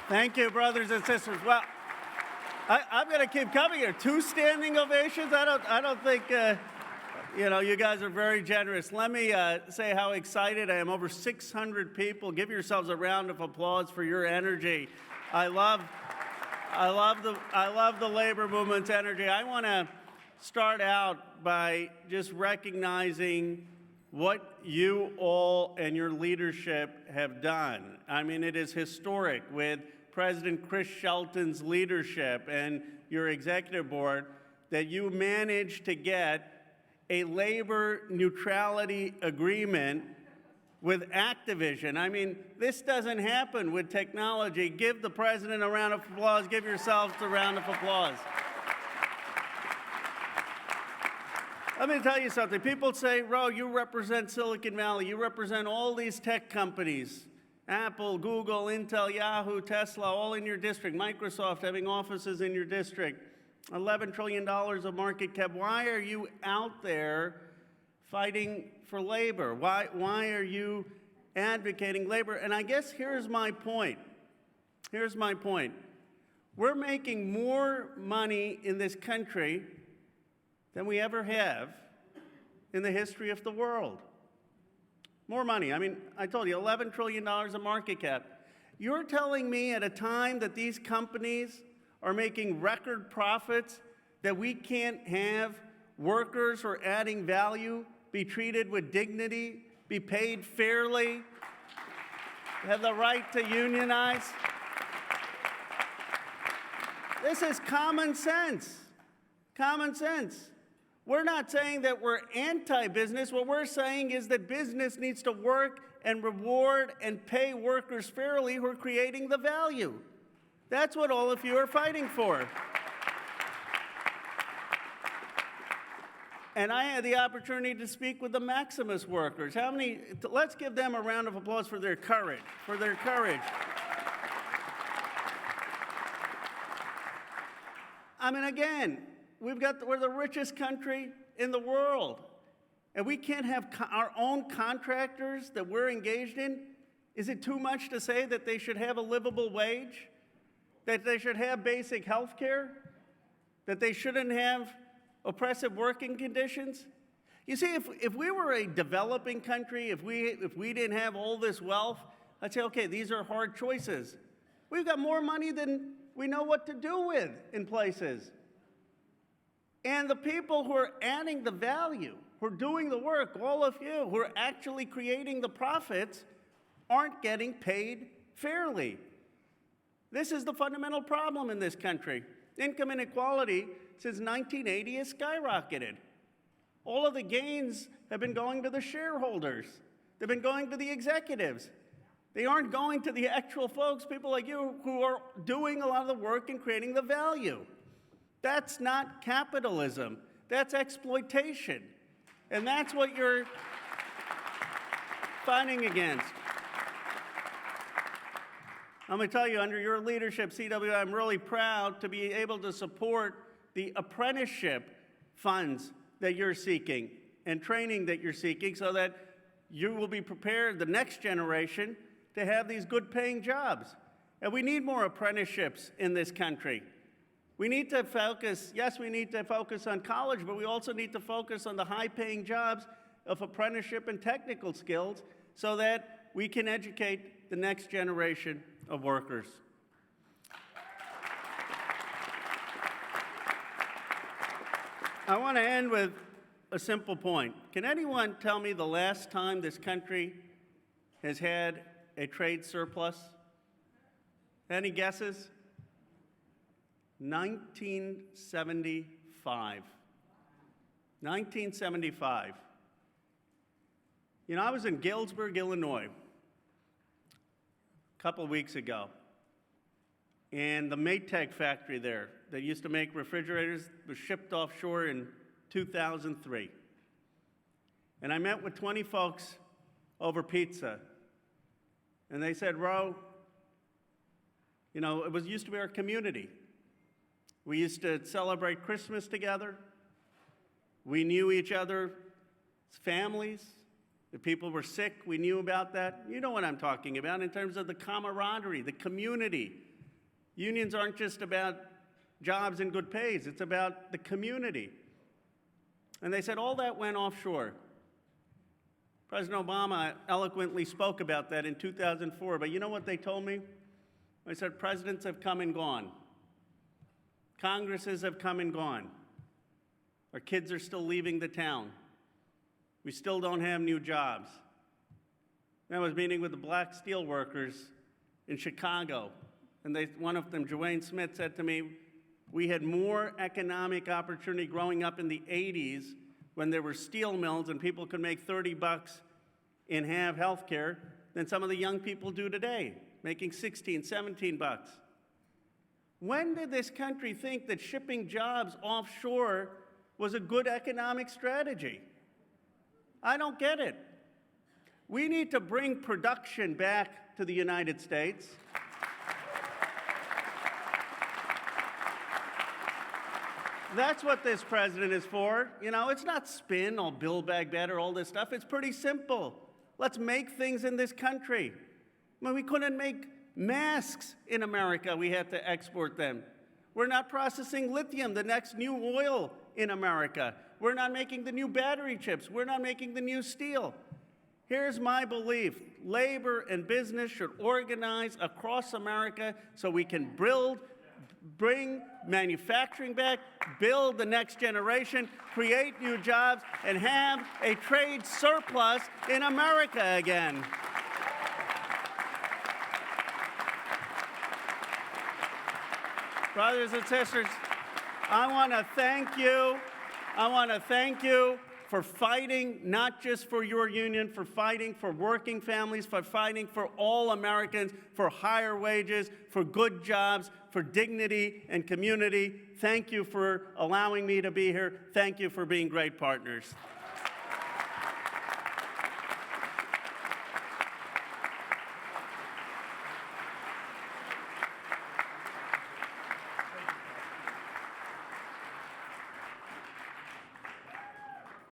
Thank you, brothers and sisters. Well, I'm going to keep coming here. 2 standing ovations. I don't think you guys are very generous. Let me say how excited I am. Over 600 people. Give yourselves a round of applause for your energy. I love the labor movement's energy. I want to start out by just recognizing what you all and your leadership have done. I mean, it is historic with President Chris Shelton's leadership and your executive board that you managed to get a labor neutrality agreement with Activision. I mean, this doesn't happen with technology. Give the president a round of applause. Give yourselves a round of applause. Let me tell you something. People say, Ro, you represent Silicon Valley. You represent all these tech companies. Apple, Google, Intel, Yahoo, Tesla, all in your district. Microsoft having offices in your district. $11 trillion of market cap. Why are you out there fighting for labor? Why are you advocating labor? And I guess here's my point. Here's my point. We're making more money in this country than we ever have in the history of the world. More money. I mean, I told you, $11 trillion of market cap. You're telling me at a time that these companies are making record profits that we can't have workers who are adding value be treated with dignity, be paid fairly, have the right to unionize? This is common sense. Common sense. We're not saying that we're anti-business. What we're saying is that business needs to work and reward and pay workers fairly who are creating the value. That's what all of you are fighting for. And I had the opportunity to speak with the Maximus workers. Let's give them a round of applause for their courage, I mean, again, we're the richest country in the world, and we can't have our own contractors that we're engaged in. Is it too much to say that they should have a livable wage? That they should have basic health care? That they shouldn't have oppressive working conditions? You see, if we were a developing country, if we didn't have all this wealth, I'd say, okay, these are hard choices. We've got more money than we know what to do with in places. And the people who are adding the value, who are doing the work, all of you who are actually creating the profits, aren't getting paid fairly. This is the fundamental problem in this country. Income inequality since 1980 has skyrocketed. All of the gains have been going to the shareholders. They've been going to the executives. They aren't going to the actual folks, people like you, who are doing a lot of the work and creating the value. That's not capitalism. That's exploitation. And that's what you're fighting against. I'm going to tell you, under your leadership, CWA, I'm really proud to be able to support the apprenticeship funds that you're seeking and training that you're seeking so that you will be prepared, the next generation, to have these good-paying jobs. And we need more apprenticeships in this country. We need to focus, yes, we need to focus on college, but we also need to focus on the high-paying jobs of apprenticeship and technical skills so that we can educate the next generation of workers. I want to end with a simple point. Can anyone tell me the last time this country has had a trade surplus? Any guesses? 1975. 1975. You know, I was in Galesburg, Illinois, a couple of weeks ago, and the Maytag factory there that used to make refrigerators was shipped offshore in 2003. And I met with 20 folks over pizza, and they said, Ro, you know, it used to be our community. We used to celebrate Christmas together. We knew each other's families. If people were sick, we knew about that. You know what I'm talking about in terms of the camaraderie, the community Unions aren't just about jobs and good pays, it's about the community. And they said all that went offshore. President Obama eloquently spoke about that in 2004, but you know what they told me? They said presidents have come and gone. Congresses have come and gone. Our kids are still leaving the town. We still don't have new jobs. I was meeting with the black steel workers in Chicago, and one of them, Joanne Smith, said to me, we had more economic opportunity growing up in the 80s when there were steel mills and people could make $30 and have health care than some of the young people do today, making 16, 17 bucks. When did this country think that shipping jobs offshore was a good economic strategy? I don't get it. We need to bring production back to the United States. That's what this president is for. You know, it's not spin or build back better, all this stuff. It's pretty simple. Let's make things in this country. I mean, we couldn't make masks in America. We had to export them. We're not processing lithium, the next new oil in America. We're not making the new battery chips. We're not making the new steel. Here's my belief. Labor and business should organize across America so we can bring manufacturing back, build the next generation, create new jobs, and have a trade surplus in America again. Brothers and sisters, I want to thank you. I want to thank you for fighting not just for your union, for fighting for working families, for fighting for all Americans, for higher wages, for good jobs, for dignity and community. Thank you for allowing me to be here. Thank you for being great partners.